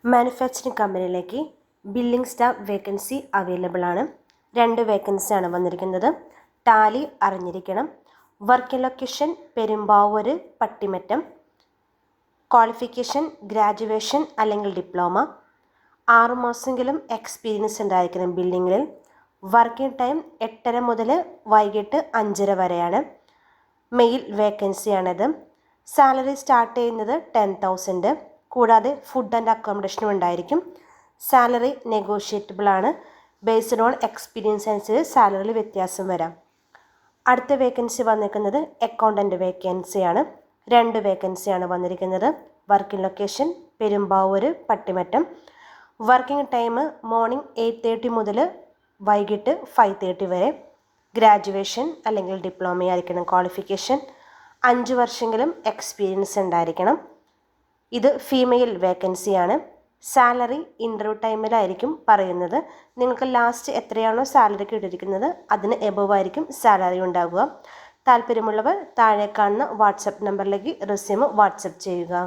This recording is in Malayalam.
മാനുഫാക്ചറിംഗ് കമ്പനിയിലേക്ക് ബില്ലിംഗ് സ്റ്റാഫ് വേക്കൻസി അവൈലബിൾ ആണ്. 2 വേക്കൻസിയാണ് വന്നിരിക്കുന്നത്. ടാലി അറിഞ്ഞിരിക്കണം. Working location Perumbavoor Pattimattom. Qualification graduation അല്ലെങ്കിൽ ഡിപ്ലോമ. 6 മാസമെങ്കിലും എക്സ്പീരിയൻസ് ഉണ്ടായിരിക്കണം ബില്ലിങ്ങിൽ. വർക്കിംഗ് ടൈം 8:30 മുതൽ വൈകിട്ട് 5:30 വരെയാണ്. മെയിൽ വേക്കൻസിയാണിത്. സാലറി സ്റ്റാർട്ട് ചെയ്യുന്നത് 10,000. കൂടാതെ ഫുഡ് ആൻഡ് അക്കോമഡേഷനും ഉണ്ടായിരിക്കും. സാലറി നെഗോഷിയേറ്റബിൾ ആണ്. ബേസ്ഡ് ഓൺ എക്സ്പീരിയൻസ് അനുസരിച്ച് സാലറിയിൽ വ്യത്യാസം വരാം. അടുത്ത വേക്കൻസി വന്നിരിക്കുന്നത് അക്കൗണ്ടൻറ്റ് വേക്കൻസിയാണ്. 2 വേക്കൻസിയാണ് വന്നിരിക്കുന്നത്. Working location Perumbavoor Pattimattom. Working time morning 8:30 മുതൽ വൈകിട്ട് 5:30 വരെ. ഗ്രാജുവേഷൻ അല്ലെങ്കിൽ ഡിപ്ലോമ ആയിരിക്കണം ക്വാളിഫിക്കേഷൻ. 5 വർഷമെങ്കിലും എക്സ്പീരിയൻസ് ഉണ്ടായിരിക്കണം. ഇത് ഫീമെയിൽ വേക്കൻസിയാണ്. സാലറി ഇൻ്റർവ്യൂ ടൈമിലായിരിക്കും പറയുന്നത്. നിങ്ങൾക്ക് ലാസ്റ്റ് എത്രയാണോ സാലറി കിട്ടിയിരിക്കുന്നത് അതിന് എബവ് ആയിരിക്കും സാലറി ഉണ്ടാകുക. താല്പര്യമുള്ളവർ താഴെ കാണുന്ന വാട്സപ്പ് നമ്പറിലേക്ക് റെസ്യൂം വാട്സപ്പ് ചെയ്യുക.